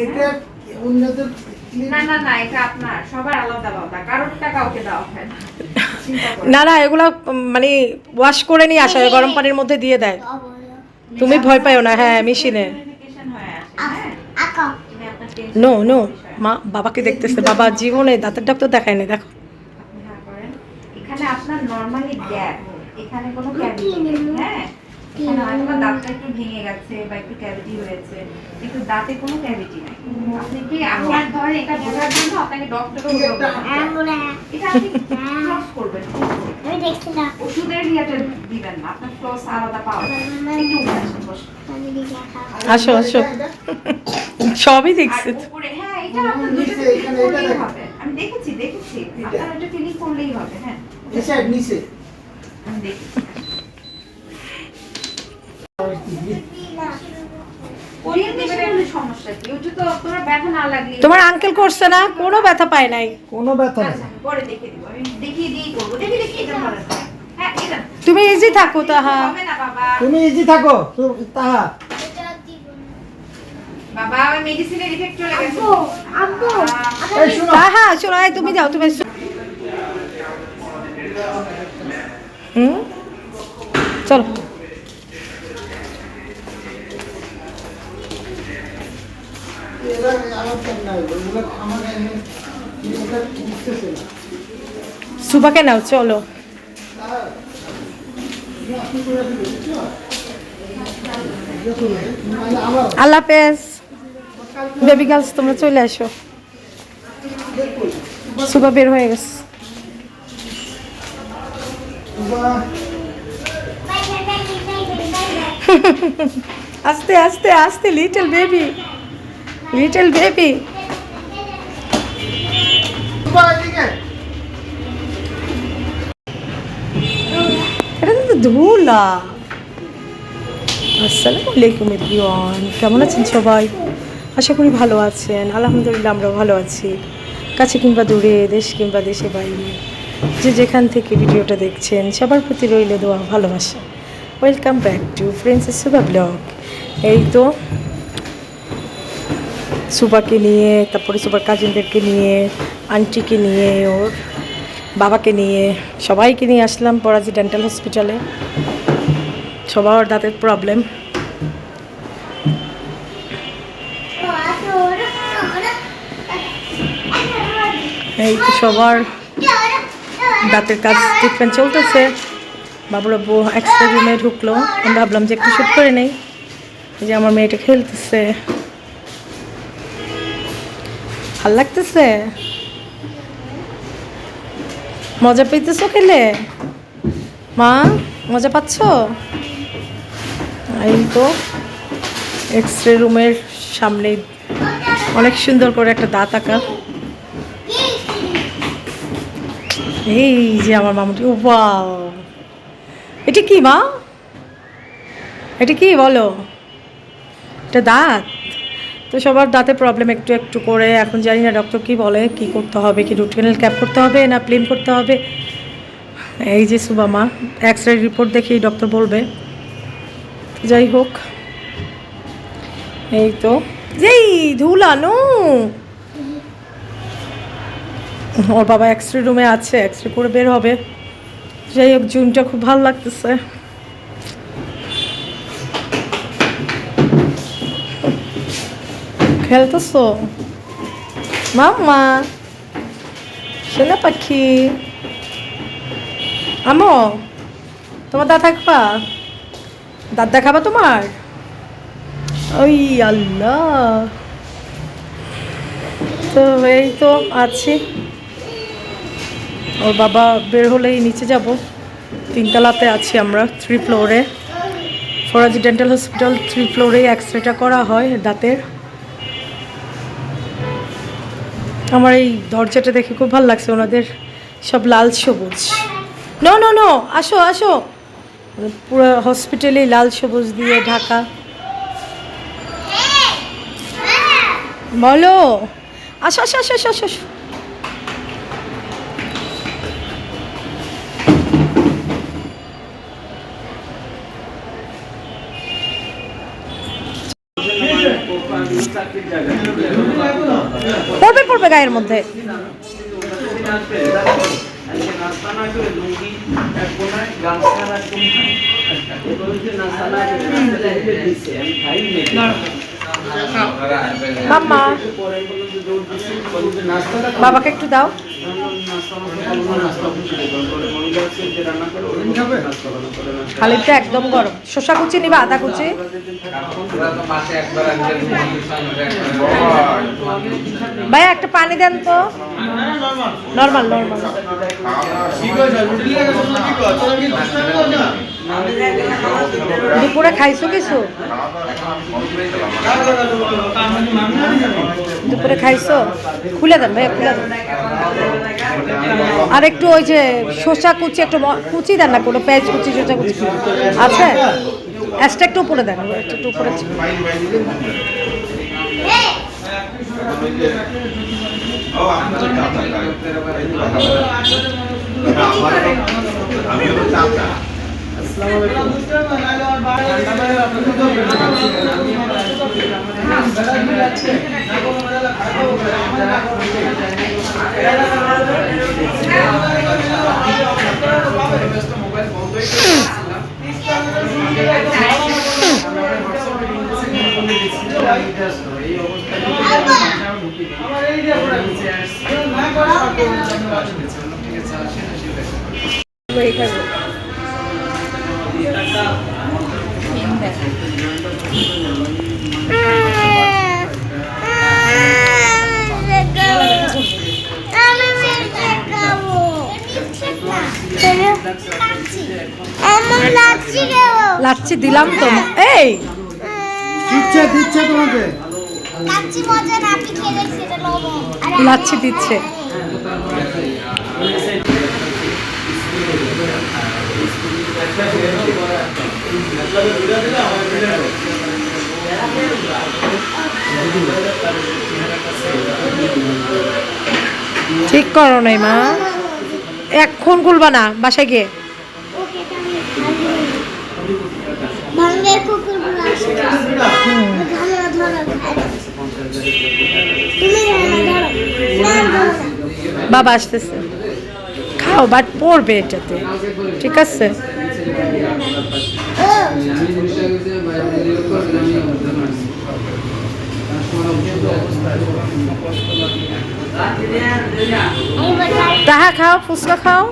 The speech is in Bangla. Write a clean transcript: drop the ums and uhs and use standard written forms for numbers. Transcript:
এটা অন্যদের না না না, এটা আপনার সবার আলাদা আলাদা, কারোরটা কাউকে দেওয়া হয় না। না না, এগুলো মানে ওয়াশ করে নিয়ে আসা হয়, গরম পানির মধ্যে দিয়ে দেয়। তুমি ভয় পাও না, হ্যাঁ মেশিনে। নো নো, মা বাবাকে দেখতেছে, বাবা জীবনে দাঁতের ডাক্তার দেখায় না, দেখো। এখানে আপনার নরমালি গ্যাপ, এখানে কোনো ক্যাভিটি নেই। হ্যাঁ, এখানে হয়তো দাঁতটা একটু ভেঙে গেছে বা একটু ক্যাভিটি হয়েছে, কিন্তু দাঁতে কোনো ক্যাভিটি নাই। আপনি কি আপনার ধরেন এটা বোঝার জন্য আপনাকে ডক্টরকে বলতে হবে এটা আপনি ক্রস করবেন, আমি দেখছি না, ওষুধের ইয়েটা দিবেন না, আপনার ফ্লস আলাদা পাওয়া যায়। একটু বসুন, আসো আসো, সবই দেখছি। হ্যাঁ, এটা আপনার দুটো করলেই হবে, আমি দেখেছি আপনার এটা ফিলিং করলেই হবে। হ্যাঁ, এসে নিচে আমি দেখেছি। তোমার আঙ্কেল করছে না, কোনো ব্যথা পায় নাই। কোনো ব্যথা নেই। পরে দেখিয়ে দিব, আমি দেখিয়ে দিই করবো, দেখি এটা ভালো। হ্যাঁ, এটা তুমি ইজি থাকো তাহা, হবে না বাবা, তুমি ইজি থাকো তাহা। বাবা ওই মেডিসিনের ইফেক্ট চলে গেছে। এই শুনো, হ্যাঁ চলো, তুমি যাও, তুমি চলো। এরা আমার কেন নাই, ওগুলো আমার এটা বুঝতেছে না। সুবাকে নাও, চলো। আল্লাহ হাফেজ বেবি গার্লস, তোমরা চলে আসো। সুবা বের হয়ে গেছে। আস্তে আস্তে আস্তে, লিটল বেবি, লিটল বেবি। এটা তো ধুলা। আসসালামু আলাইকুম এভরিওয়ান, কেমন আছেন সবাই? আশা করি ভালো আছেন। আলহামদুলিল্লাহ আমরাও ভালো আছি। কাছে কিংবা দূরে, দেশ কিংবা দেশে বাইরে, যে যেখান থেকে ভিডিওটা দেখছেন সবার প্রতি রইল দোয়া ভালোবাসা। Welcome back to princess Suba blog. এই তো সুবাকে নিয়ে, তারপরে সুবার কাজিনদেরকে নিয়ে, আন্টিকে নিয়ে, ওর বাবাকে নিয়ে, সবাইকে নিয়ে আসলাম পরাজি ডেন্টাল হসপিটালে। সবার দাঁতের প্রবলেম। এই তো সবার দাঁতের কাজ ট্রিটমেন্ট চলতেছে। বাবুর আব্বু এক্সরে রুমে ঢুকলো, আমি ভাবলাম যে একটু শ্যুট করে নেই। এই যে আমার মেয়েটা খেলতেছে, ভাল লাগতেছে। মজা পেতেছো খেলে? মা মজা পাচ্ছ? এই তো এক্সরে রুমের সামনে অনেক সুন্দর করে একটা দাঁত আঁকা। এই যে আমার মামুটি, ও বাও, এটা কি মা? এটা কি বলো? এটা দাঁত? তো সবার দাঁতে প্রবলেম একটু একটু করে। এখন জানি না ডক্টর কি বলে, কি করতে হবে, কি রুট ক্যানাল ক্যাপ করতে হবে না প্লেন করতে হবে। এই যে সুবামা, এক্সরে রিপোর্ট দেখেই ডক্টর বলবে। যাই হোক, এই তো যেই ধুলানো, ওর বাবা এক্সরে রুমে আছে, এক্সরে করে বের হবে। যাই হোক, জুনটা খুব ভালো লাগতেছে। খেলতেছো মাম্মা? সোনা পাখি, আমো তোমার দাঁত থাকবা? দাঁত দেখাবা তোমার? ওই আল্লাহ। তো এই তো আছি, ওর বাবা বের হলেই নিচে যাব। 3 তলাতে আছি আমরা, 3 ফ্লোরে। ফরাজি ডেন্টাল হসপিটাল 3 ফ্লোরেই এক্সরেটা করা হয় দাঁতের। আমার এই দরজাটা দেখে খুব ভালো লাগছে, ওনাদের সব লাল সবুজ। নো নো নো, আসো আসো, পুরো হসপিটালেই লাল সবুজ দিয়ে ঢাকা। বলো, আসো আসো আসো আসো আসো। পড়বে পড়বে গায়ের মধ্যে। মাম্মা বাবাকে একটু দাও। খালিদটা একদম গরম। শসা কুচি নিবা, আদা কুচি? ভাইয়া একটা পানি দেন তো। Normal normal. দুপুরে খাইছো কিছু? দুপুরে খাইছো? খুলে দেন ভাইয়া, খুলে দেন। আর একটু ওই যে শসা কুচি, একটু কুচি দেন না, কোনো পেঁয়াজ কুচি, শসা কুচি আছে? অ্যাসটা একটু উপরে দেন, একটু উপরে। লাচ্ছি দিলাম তো। এই দিচ্ছে দিচ্ছে তোমাকে লাচ্ছি দিচ্ছে। ঠিক করো নাই মা, এখন খুলবা না, বাসায় গিয়ে। বাবা আসতেছে, খাও, বাট পড়বে এটাতে, ঠিক আছে? তাহা খাও, ফুচকা খাও।